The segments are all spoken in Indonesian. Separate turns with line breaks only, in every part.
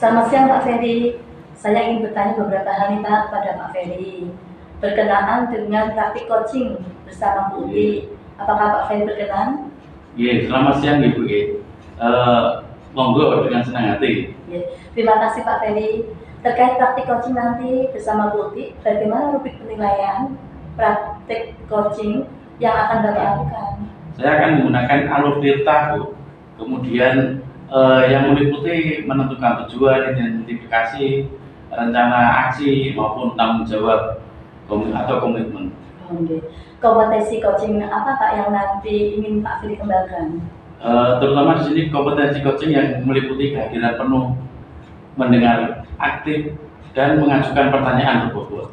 Selamat siang Pak Ferry. Saya ingin bertanya beberapa hal nih Pak pada Pak Ferry. Berkenaan dengan praktik coaching bersama Bu Uti. Apakah Pak Ferry berkenan?
Iya, selamat siang Ibu. Monggo dengan senang hati.
Terima kasih Pak Ferry. Terkait praktik coaching nanti bersama Bu Uti, bagaimana rubrik penilaian praktik coaching yang akan Bapak lakukan?
Saya akan menggunakan alur tirta, Bu. Kemudian yang meliputi menentukan tujuan, identifikasi, rencana aksi maupun tanggung jawab atau komitmen.
Kompetensi coaching apa Pak yang nanti ingin Pak Ferry kembangkan?
Terutama di sini kompetensi coaching yang meliputi kehadiran penuh, mendengar aktif, dan mengajukan pertanyaan berbobot.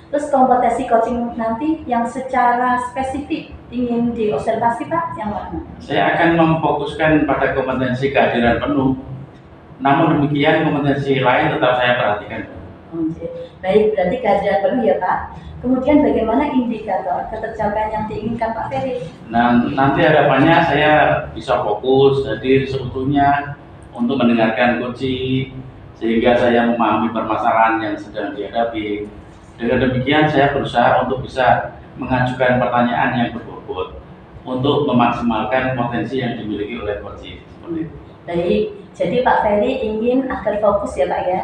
Terus kompetensi coaching nanti yang secara spesifik ingin diobservasi Pak, yang mana?
Saya akan memfokuskan pada kompetensi kehadiran penuh. Namun demikian kompetensi lain tetap saya perhatikan.
Baik, berarti kehadiran penuh ya Pak. Kemudian bagaimana indikator ketercapaian yang diinginkan Pak Ferry?
Nah, nanti harapannya saya bisa fokus hadir seutuhnya untuk mendengarkan kunci, sehingga saya memahami permasalahan yang sedang dihadapi. Dengan demikian saya berusaha untuk bisa mengajukan pertanyaan yang berbobot untuk memaksimalkan potensi yang dimiliki oleh coach.
Baik, jadi Pak Ferry ingin agar fokus ya Pak ya.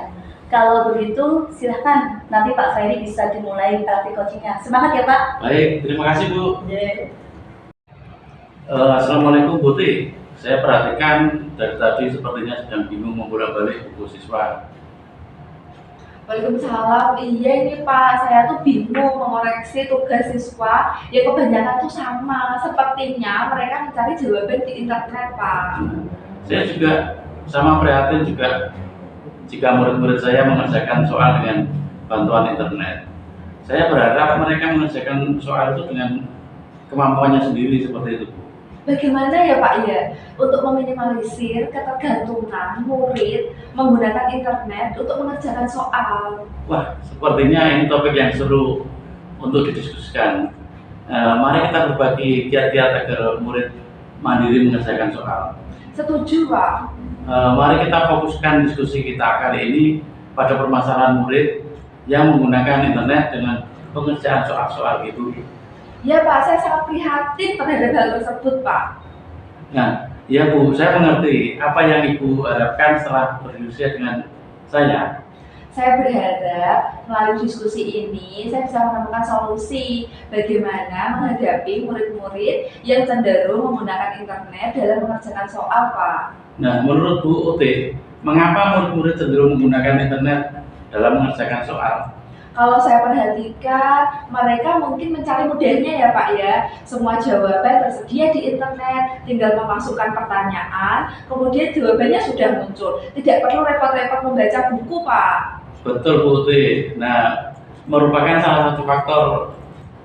Kalau begitu silahkan nanti Pak Ferry bisa dimulai praktik coachingnya. Semangat ya Pak.
Baik, terima kasih Bu. Assalamualaikum Bu Ti. Saya perhatikan dari tadi sepertinya sedang bingung membolak-balik buku siswa.
Waalaikumsalam. Iya ini Pak, saya tuh bingung mengoreksi tugas siswa. Ya kebanyakan tuh sama. Sepertinya mereka mencari jawaban di internet Pak.
Saya juga sama prihatin juga jika murid-murid saya mengerjakan soal dengan bantuan internet. Saya berharap mereka mengerjakan soal itu dengan kemampuannya sendiri seperti itu.
Bagaimana ya Pak ya untuk meminimalisir ketergantungan murid menggunakan internet untuk mengerjakan soal?
Wah, sepertinya ini topik yang seru untuk didiskusikan. Mari kita berbagi kiat-kiat agar murid mandiri mengerjakan soal.
Setuju Pak.
Mari kita fokuskan diskusi kita kali ini pada permasalahan murid yang menggunakan internet dengan pengerjaan soal-soal itu.
Ya Pak, saya sangat prihatin terhadap hal tersebut Pak.
Nah, ya Bu, saya mengerti apa yang Ibu harapkan setelah berdiskusi dengan saya.
Saya berharap melalui diskusi ini saya bisa menemukan solusi bagaimana menghadapi murid-murid yang cenderung menggunakan internet dalam mengerjakan soal Pak.
Nah, menurut Bu Uti, mengapa murid-murid cenderung menggunakan internet dalam mengerjakan soal?
Kalau saya perhatikan, mereka mungkin mencari mudahnya ya Pak ya. Semua jawaban tersedia di internet, tinggal memasukkan pertanyaan, kemudian jawabannya sudah muncul. Tidak perlu repot-repot membaca buku Pak.
Betul Bu Uti. Nah, merupakan salah satu faktor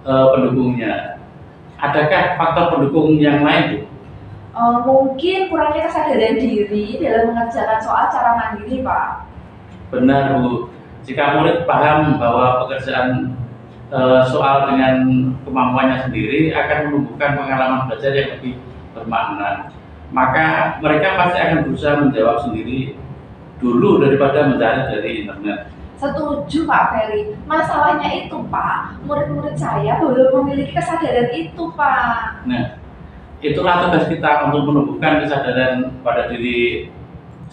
pendukungnya. Adakah faktor pendukung yang lain Bu?
Mungkin kurangnya kesadaran diri dalam mengerjakan soal cara mandiri Pak.
Benar Bu. Jika murid paham bahwa pekerjaan soal dengan kemampuannya sendiri akan menumbuhkan pengalaman belajar yang lebih bermakna, maka mereka pasti akan berusaha menjawab sendiri dulu daripada mencari dari internet.
Setuju Pak Ferry. Masalahnya itu Pak, murid-murid saya belum memiliki kesadaran itu Pak.
Nah, itulah tugas kita untuk menumbuhkan kesadaran pada diri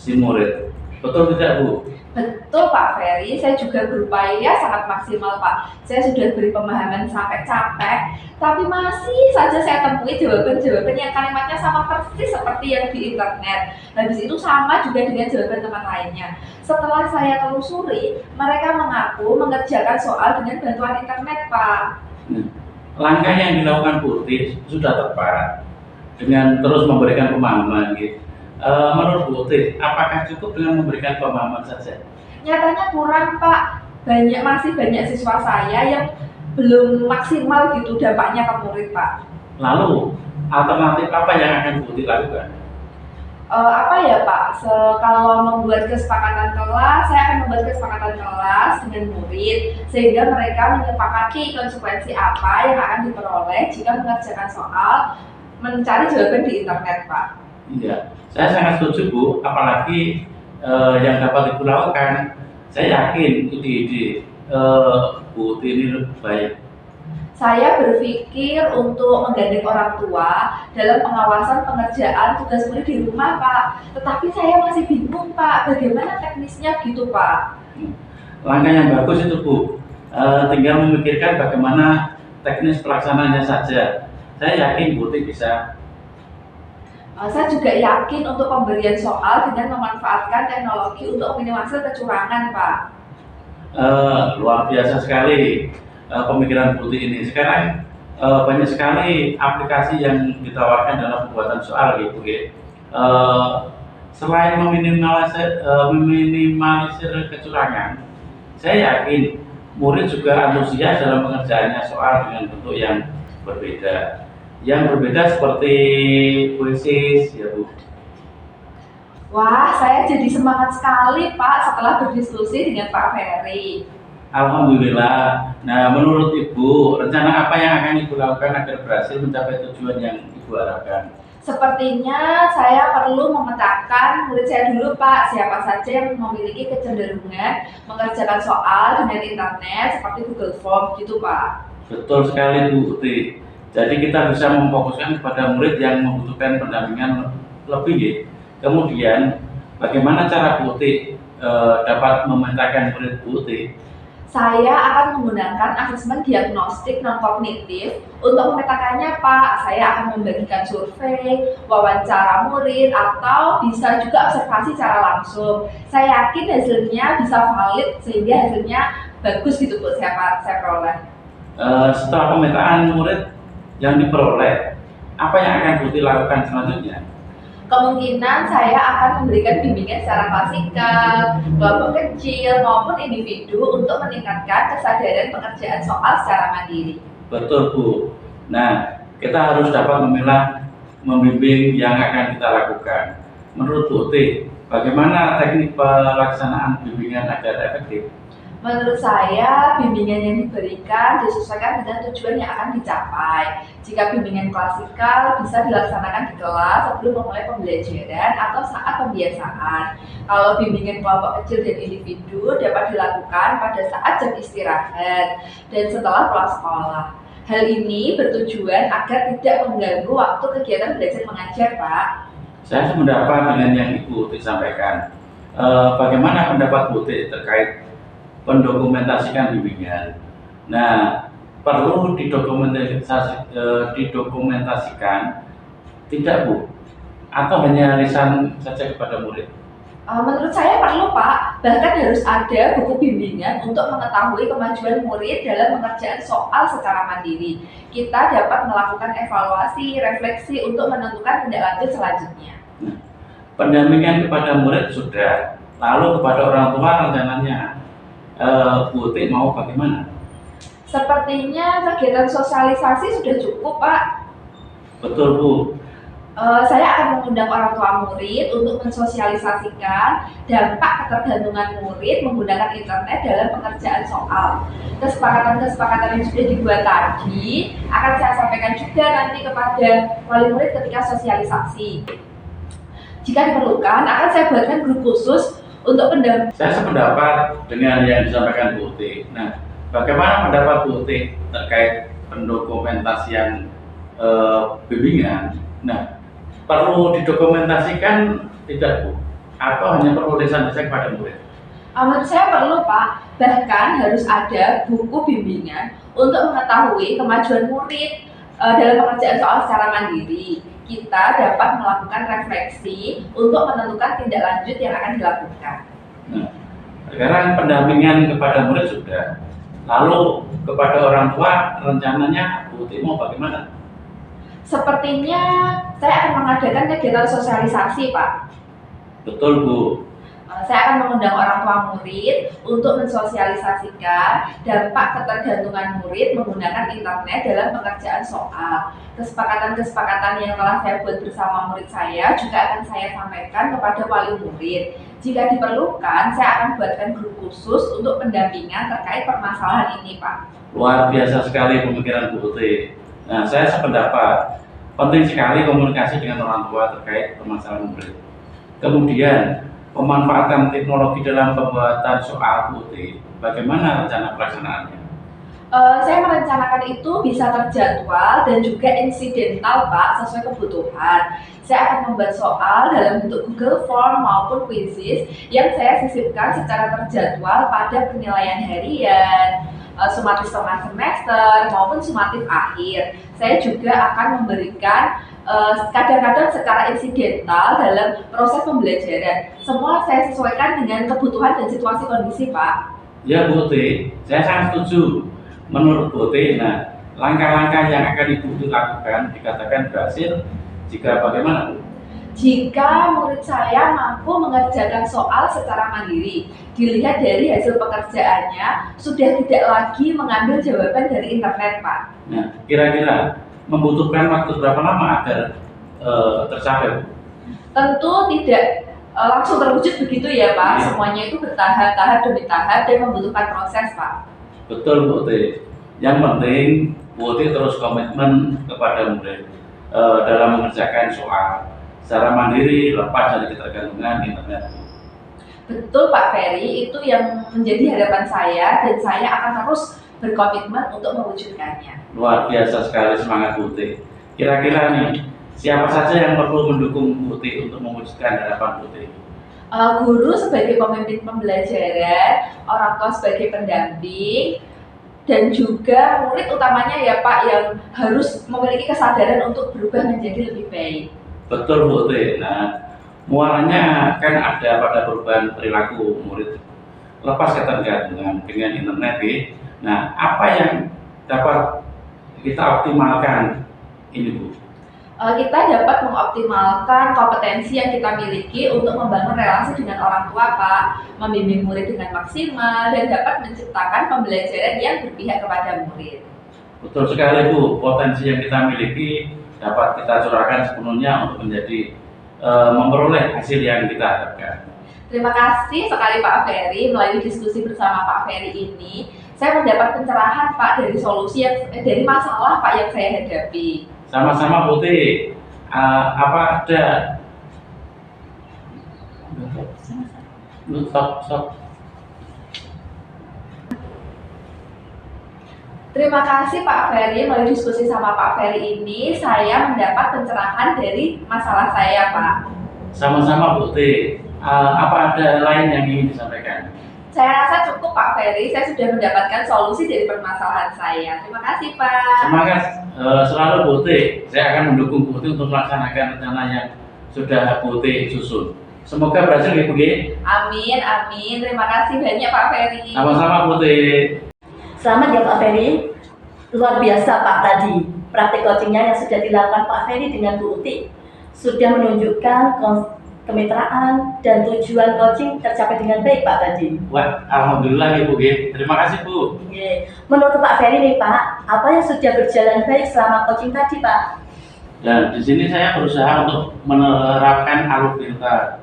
si murid. Betul tidak Bu?
Betul Pak Ferry, saya juga berupaya sangat maksimal Pak. Saya sudah beri pemahaman sampai capek, tapi masih saja saya temui jawaban-jawaban yang kalimatnya sama persis seperti yang di internet. Habis itu sama juga dengan jawaban teman lainnya. Setelah saya telusuri, mereka mengaku mengerjakan soal dengan bantuan internet Pak.
Nah, langkah yang dilakukan Putih sudah tepat dengan terus memberikan pemahaman gitu. Menurut Putih, apakah cukup dengan memberikan pemahaman saja?
Nyatanya kurang Pak, masih banyak siswa saya yang belum maksimal gitu dampaknya ke murid Pak.
Lalu alternatif apa yang akan Putih lakukan?
Apa ya Pak, kalau membuat kesepakatan kelas, saya akan membuat kesepakatan kelas dengan murid sehingga mereka menyepakati konsekuensi apa yang akan diperoleh jika mengerjakan soal mencari jawaban di internet Pak.
Iya, saya sangat setuju Bu, apalagi yang dapat Ibu lakukan. Saya yakin ide-ide Bu ini lebih baik.
Saya berpikir untuk menggandeng orang tua dalam pengawasan pengerjaan tugas murid di rumah Pak. Tetapi saya masih bingung Pak, bagaimana teknisnya gitu Pak.
Langkah yang bagus itu Bu, tinggal memikirkan bagaimana teknis pelaksanaannya saja. Saya yakin Putih bisa.
Saya juga yakin untuk pemberian soal dengan memanfaatkan teknologi untuk meminimalisir kecurangan Pak.
Luar biasa sekali pemikiran Putih ini. Sekarang banyak sekali aplikasi yang ditawarkan dalam pembuatan soal gitu ya. Selain meminimalisir kecurangan, saya yakin murid juga antusias dalam pengerjaannya soal dengan bentuk yang berbeda. Yang berbeda seperti puisis ya Bu.
Wah, saya jadi semangat sekali Pak setelah berdiskusi dengan Pak Ferry.
Alhamdulillah. Nah, menurut Ibu, rencana apa yang akan Ibu lakukan agar berhasil mencapai tujuan yang Ibu harapkan?
Sepertinya saya perlu memetakan murid saya dulu Pak, siapa saja yang memiliki kecenderungan mengerjakan soal dengan internet seperti Google Form gitu Pak.
Betul sekali Bu Uti. Jadi kita bisa memfokuskan kepada murid yang membutuhkan pendampingan lebih ya. Kemudian bagaimana cara Bu Uti dapat memetakan murid Bu Uti?
Saya akan menggunakan asesmen diagnostik non-kognitif untuk memetakannya Pak. Saya akan membagikan survei, wawancara murid, atau bisa juga observasi secara langsung. Saya yakin hasilnya bisa valid sehingga hasilnya bagus gitu Bu, saya peroleh.
Setelah pemetaan murid yang diperoleh, apa yang akan Putih lakukan selanjutnya?
Kemungkinan saya akan memberikan bimbingan secara klasikal, kelompok kecil maupun individu untuk meningkatkan kesadaran pengerjaan soal secara mandiri.
Betul Bu. Nah, kita harus dapat memilah membimbing yang akan kita lakukan. Menurut Putih, bagaimana teknik pelaksanaan bimbingan agar efektif?
Menurut saya, bimbingan yang diberikan disesuaikan dengan tujuan yang akan dicapai. Jika bimbingan klasikal bisa dilaksanakan di kelas sebelum memulai pembelajaran atau saat pembiasaan. Kalau bimbingan kelompok kecil dan individu dapat dilakukan pada saat jam istirahat dan setelah pulang sekolah. Hal ini bertujuan agar tidak mengganggu waktu kegiatan belajar mengajar, Pak.
Saya sependapat dengan yang Ibu disampaikan. Bagaimana pendapat Putih terkait mendokumentasikan bimbingan? Nah, perlu didokumentasikan tidak Bu? Atau hanya lisan saja kepada murid?
Menurut saya perlu Pak, bahkan harus ada buku bimbingan untuk mengetahui kemajuan murid dalam pengerjaan soal secara mandiri. Kita dapat melakukan evaluasi, refleksi untuk menentukan tindak lanjut selanjutnya.
Nah, pendampingan kepada murid sudah, lalu kepada orang tua rencananya Putih mau bagaimana?
Sepertinya kegiatan sosialisasi sudah cukup Pak.
Betul Bu.
Saya akan mengundang orang tua murid untuk mensosialisasikan dampak ketergantungan murid menggunakan internet dalam pengerjaan soal. Kesepakatan-kesepakatan yang sudah dibuat tadi akan saya sampaikan juga nanti kepada wali murid ketika sosialisasi. Jika diperlukan, akan saya buatkan grup khusus untuk pendamping.
Saya sependapat dengan yang disampaikan Putih. Nah, bagaimana pendapat Putih terkait pendokumentasian bimbingan? Nah, perlu didokumentasikan tidak Bu? Atau hanya perlu lisan-lisan kepada murid?
Menurut saya perlu Pak, bahkan harus ada buku bimbingan untuk mengetahui kemajuan murid dalam pengerjaan soal secara mandiri. Kita dapat melakukan refleksi untuk menentukan tindak lanjut yang akan dilakukan.
Nah, sekarang pendampingan kepada murid sudah. Lalu kepada orang tua rencananya Bu Uti mau bagaimana?
Sepertinya saya akan mengadakan kegiatan sosialisasi Pak.
Betul Bu.
Saya akan mengundang orang tua murid untuk mensosialisasikan dampak ketergantungan murid menggunakan internet dalam pengerjaan soal. Kesepakatan-kesepakatan yang telah saya buat bersama murid saya juga akan saya sampaikan kepada wali murid. Jika diperlukan, saya akan buatkan grup khusus untuk pendampingan terkait permasalahan ini, Pak.
Luar biasa sekali pemikiran Bu Uti. Nah, saya sependapat. Penting sekali komunikasi dengan orang tua terkait permasalahan murid. Kemudian, pemanfaatan teknologi dalam pembuatan soal Bu Uti, bagaimana rencana pelaksanaannya?
Saya merencanakan itu bisa terjadwal dan juga insidental Pak, sesuai kebutuhan. Saya akan membuat soal dalam bentuk Google Form maupun quizzes yang saya sisipkan secara terjadwal pada penilaian harian, sumatif setengah semester maupun sumatif akhir. Saya juga akan memberikan kadang-kadang secara insidental dalam proses pembelajaran. Semua saya sesuaikan dengan kebutuhan dan situasi kondisi, Pak.
Ya Bu Uti, saya sangat setuju. Menurut Bu Uti, nah langkah-langkah yang akan Ibu Uti lakukan dikatakan berhasil jika bagaimana Bu?
Jika murid saya mampu mengerjakan soal secara mandiri, dilihat dari hasil pekerjaannya, sudah tidak lagi mengambil jawaban dari internet, Pak.
Nah, kira-kira membutuhkan waktu berapa lama agar tercapai Bu?
Tentu tidak langsung terwujud begitu ya Pak,
Ya.
semuanya itu bertahap, tahap demi tahap dan membutuhkan proses Pak.
Betul Bu Uti. Yang penting Bu Uti terus komitmen kepada murid dalam mengerjakan soal secara mandiri, lepas dari ketergantungan internet.
Betul Pak Ferry, itu yang menjadi harapan saya dan saya akan terus berkomitmen untuk mewujudkannya.
Luar biasa sekali semangat Bu Uti. Kira-kira nih, siapa saja yang perlu mendukung Bu Uti untuk mewujudkan harapan Bu Uti?
Guru sebagai pemimpin pembelajaran, orang tua sebagai pendamping, dan juga murid utamanya ya Pak yang harus memiliki kesadaran untuk berubah menjadi lebih baik.
Betul Bu Uti. Nah, muaranya kan ada pada perubahan perilaku murid lepas ketergantungan dengan internet. Nah, apa yang dapat kita optimalkan ini Bu?
Kita dapat mengoptimalkan kompetensi yang kita miliki untuk membangun relasi dengan orang tua, Pak, membimbing murid dengan maksimal, dan dapat menciptakan pembelajaran yang berpihak kepada murid.
Betul sekali Bu, potensi yang kita miliki dapat kita curahkan sepenuhnya untuk menjadi memperoleh hasil yang kita harapkan.
Terima kasih sekali Pak Ferry, melalui diskusi bersama Pak Ferry ini, saya mendapat pencerahan Pak dari solusi dari masalah Pak yang saya hadapi.
Sama-sama Bu Uti. Apa ada stop.
Terima kasih Pak Ferry, melalui diskusi sama Pak Ferry ini, saya mendapat pencerahan dari masalah saya Pak.
Sama-sama Bu Uti. Apa ada lain yang ingin disampaikan?
Saya rasa cukup Pak Ferry, saya sudah mendapatkan solusi dari permasalahan saya. Terima kasih Pak.
Semangat selalu Bu Uti. Saya akan mendukung Bu Uti untuk melaksanakan rencana yang sudah Bu Uti susun. Semoga berhasil ya Bu Uti.
Amin, amin. Terima kasih banyak Pak Ferry.
Sama-sama Bu Uti.
Selamat ya Pak Ferry. Luar biasa Pak tadi. Praktik coachingnya yang sudah dilakukan Pak Ferry dengan Bu Uti sudah menunjukkan kemitraan dan tujuan coaching tercapai dengan baik Pak tadi.
Wah, alhamdulillah ya Bu Uti. Terima kasih Bu.
Oke. Menurut Pak Ferry nih Pak, apa yang sudah berjalan baik selama coaching tadi Pak?
Dan di sini saya berusaha untuk menerapkan alur pintar.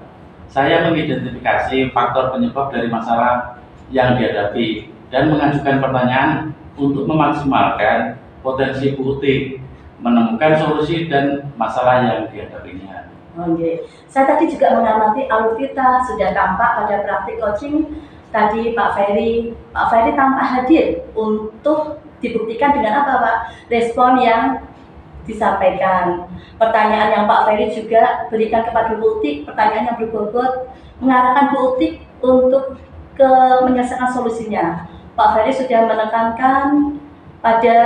Saya mengidentifikasi faktor penyebab dari masalah yang dihadapi dan mengajukan pertanyaan untuk memaksimalkan potensi Bu Uti menemukan solusi dan masalah yang dihadapinya.
Oke, saya tadi juga mengamati alur kita sudah tampak pada praktik coaching tadi Pak Ferry tampak hadir untuk dibuktikan dengan apa Pak? Respon yang disampaikan, pertanyaan yang Pak Ferry juga berikan kepada Bu Uti, pertanyaan yang berbobot mengarahkan Bu Uti untuk ke menyelesaikan solusinya. Pak Ferry sudah menekankan pada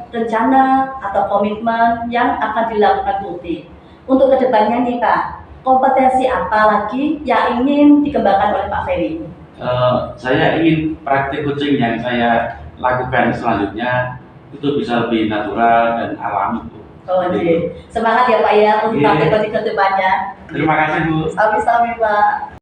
rencana atau komitmen yang akan dilakukan Putih. Untuk kedepannya nih Pak, kompetensi apa lagi yang ingin dikembangkan oleh Pak Ferry?
Saya ingin praktik coaching yang saya lakukan selanjutnya itu bisa lebih natural dan alami, Bu.
Oh, iya. Semangat ya Pak ya untuk
Iya.
praktik coaching kedepannya.
Terima kasih, Bu.
Sami-sami Pak.